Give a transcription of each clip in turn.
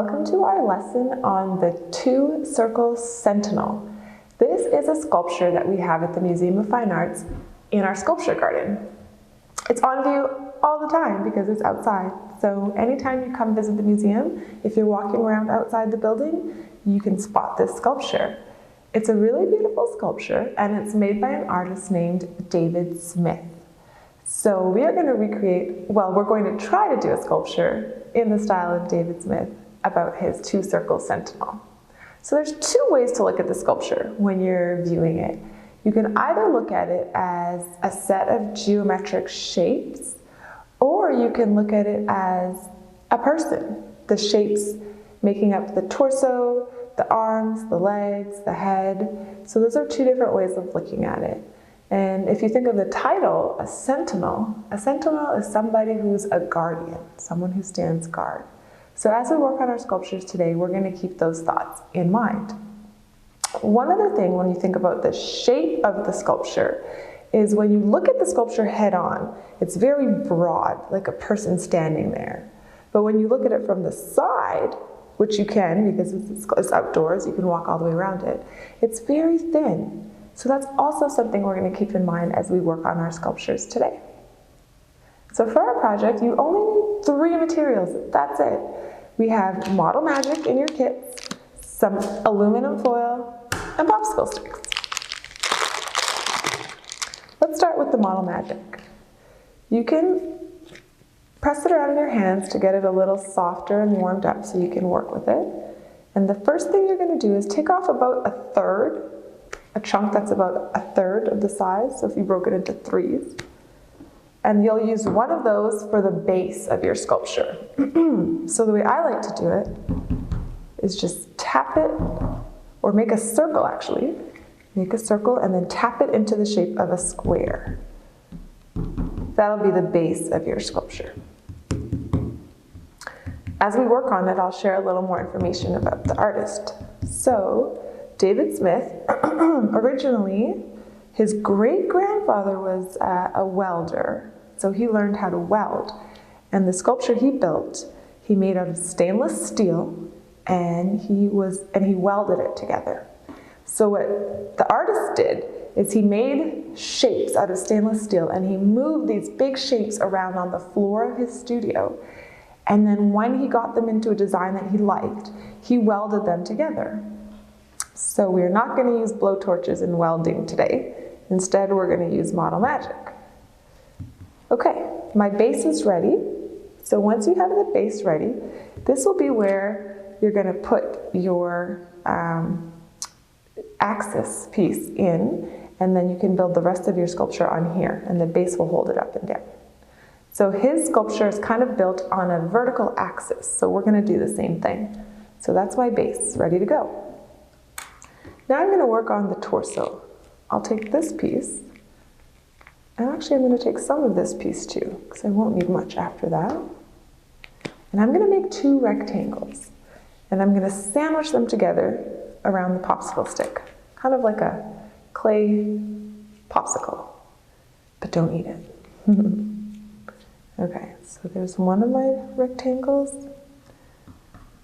Welcome to our lesson on the Two Circle Sentinel. This is a sculpture that we have at the Museum of Fine Arts in our sculpture garden. It's on view all the time because it's outside. So anytime you come visit the museum, if you're walking around outside the building, you can spot this sculpture. It's a really beautiful sculpture and it's made by an artist named David Smith. So we are going to we're going to try to do a sculpture in the style of David Smith about his Two Circle Sentinel. So there's two ways to look at the sculpture when you're viewing it. You can either look at it as a set of geometric shapes, or you can look at it as a person. The shapes making up the torso, the arms, the legs, the head. So those are two different ways of looking at it. And if you think of the title, a sentinel is somebody who's a guardian, someone who stands guard. So as we work on our sculptures today, we're going to keep those thoughts in mind. One other thing when you think about the shape of the sculpture is when you look at the sculpture head on, it's very broad, like a person standing there. But when you look at it from the side, which you can because it's outdoors, you can walk all the way around it, it's very thin. So that's also something we're going to keep in mind as we work on our sculptures today. So for our project, you only need 3 materials. That's it. We have Model Magic in your kits, some aluminum foil, and popsicle sticks. Let's start with the Model Magic. You can press it around in your hands to get it a little softer and warmed up so you can work with it. And the first thing you're going to do is take off about a chunk that's about a third of the size, so if you broke it into 3s. And you'll use one of those for the base of your sculpture. So the way I like to do it is just tap it, or make a circle actually. Make a circle and then tap it into the shape of a square. That'll be the base of your sculpture. As we work on it, I'll share a little more information about the artist. So, David Smith, originally, his great-grandfather was a welder, so he learned how to weld. And the sculpture he built, he made out of stainless steel, and he welded it together. So what the artist did is he made shapes out of stainless steel, and he moved these big shapes around on the floor of his studio. And then when he got them into a design that he liked, he welded them together. So we're not going to use blowtorches in welding today. Instead, we're going to use Model Magic. Okay, my base is ready. So once you have the base ready, this will be where you're going to put your axis piece in, and then you can build the rest of your sculpture on here, and the base will hold it up and down. So his sculpture is kind of built on a vertical axis, so we're going to do the same thing. So that's my base, ready to go. Now I'm going to work on the torso. I'll take this piece, and actually I'm going to take some of this piece too, because I won't need much after that. And I'm going to make 2 rectangles, and I'm going to sandwich them together around the popsicle stick, kind of like a clay popsicle, but don't eat it. Okay, so there's one of my rectangles.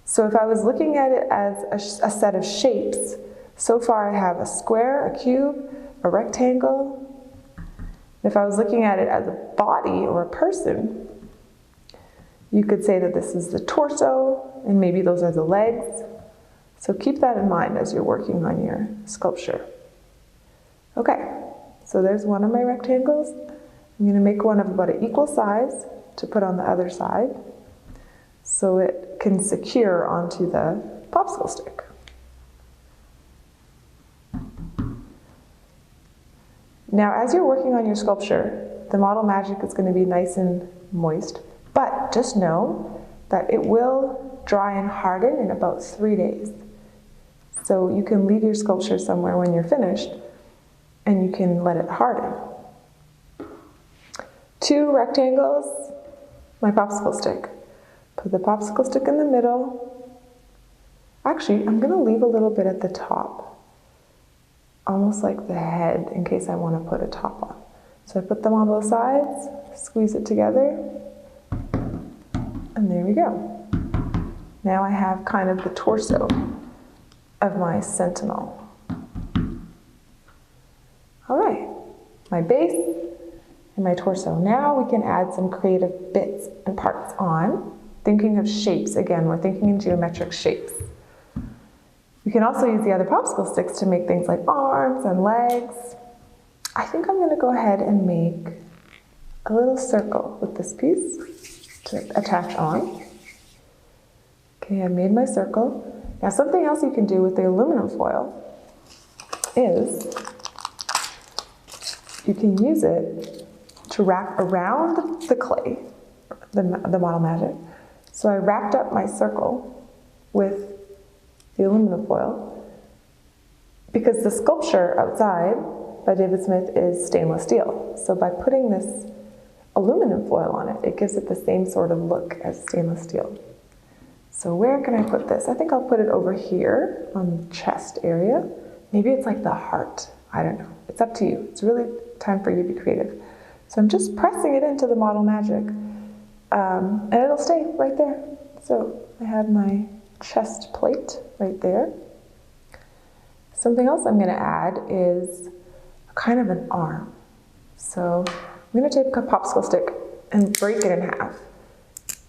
So if I was looking at it as a set of shapes, so far I have a square, a cube, a rectangle. If I was looking at it as a body or a person, you could say that this is the torso, and maybe those are the legs. So keep that in mind as you're working on your sculpture. Okay, so there's one of my rectangles. I'm going to make one of about an equal size to put on the other side so it can secure onto the popsicle stick. Now, as you're working on your sculpture, the Model Magic is going to be nice and moist, but just know that it will dry and harden in about 3 days. So you can leave your sculpture somewhere when you're finished, and you can let it harden. 2 rectangles, my popsicle stick. Put the popsicle stick in the middle. Actually, I'm going to leave a little bit at the top, almost like the head, in case I want to put a top on. So I put them on both sides, squeeze it together, and there we go. Now I have kind of the torso of my sentinel. All right, my base and my torso. Now we can add some creative bits and parts on. Thinking of shapes, again, we're thinking in geometric shapes. You can also use the other popsicle sticks to make things like arms and legs. I think I'm gonna go ahead and make a little circle with this piece to attach on. Okay, I made my circle. Now something else you can do with the aluminum foil is you can use it to wrap around the clay, the Model Magic. So I wrapped up my circle with the aluminum foil because the sculpture outside by David Smith is stainless steel. So by putting this aluminum foil on it, it gives it the same sort of look as stainless steel. So where can I put this? I think I'll put it over here on the chest area. Maybe it's like the heart. I don't know. It's up to you. It's really time for you to be creative. So I'm just pressing it into the Model Magic, and it'll stay right there. So I have my chest plate right there. Something else I'm going to add is kind of an arm. So I'm going to take a popsicle stick and break it in half.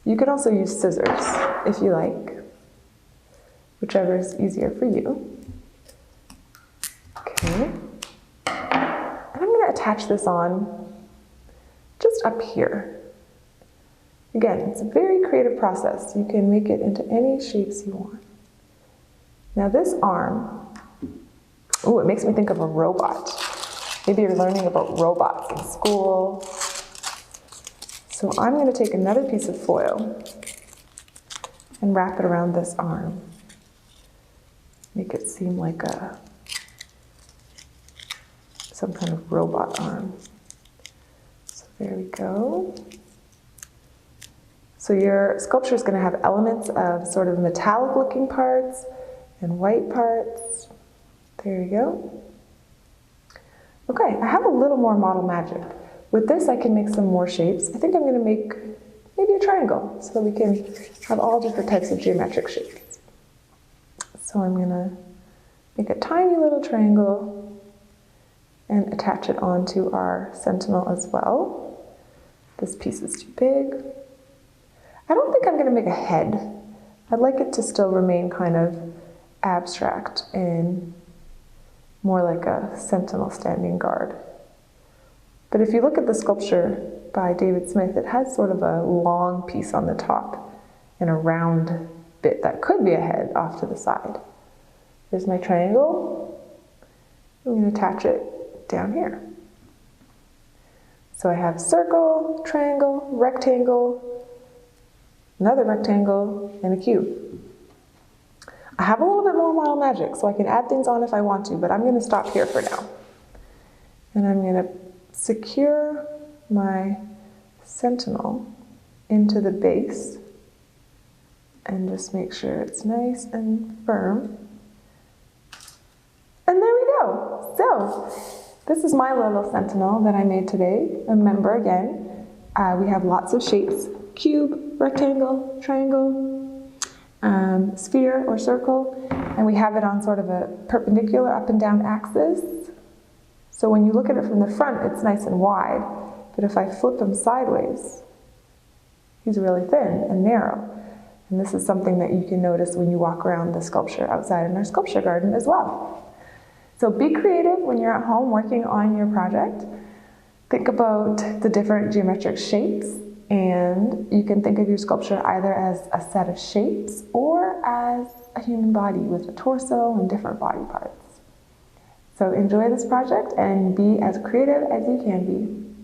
You could also use scissors if you like, whichever is easier for you. Okay. And I'm going to attach this on just up here. Again, it's a very creative process. You can make it into any shapes you want. Now this arm, ooh, it makes me think of a robot. Maybe you're learning about robots in school. So I'm going to take another piece of foil and wrap it around this arm. Make it seem like some kind of robot arm. So there we go. So your sculpture is going to have elements of sort of metallic looking parts and white parts. There you go. Okay, I have a little more Model Magic. With this, I can make some more shapes. I think I'm going to make maybe a triangle so that we can have all different types of geometric shapes. So I'm going to make a tiny little triangle and attach it onto our sentinel as well. This piece is too big. I don't think I'm going to make a head. I'd like it to still remain kind of abstract and more like a sentinel standing guard. But if you look at the sculpture by David Smith, it has sort of a long piece on the top and a round bit that could be a head off to the side. There's my triangle. I'm going to attach it down here. So I have circle, triangle, rectangle, another rectangle, and a cube. I have a little bit more Model Magic, so I can add things on if I want to, but I'm going to stop here for now. And I'm going to secure my sentinel into the base and just make sure it's nice and firm. And there we go. So this is my little sentinel that I made today. Remember again, we have lots of shapes: cube, rectangle, triangle, sphere or circle, and we have it on sort of a perpendicular up and down axis. So when you look at it from the front, it's nice and wide, but if I flip him sideways, he's really thin and narrow. And this is something that you can notice when you walk around the sculpture outside in our sculpture garden as well. So be creative when you're at home working on your project. Think about the different geometric shapes, and you can think of your sculpture either as a set of shapes or as a human body with a torso and different body parts. So enjoy this project and be as creative as you can be.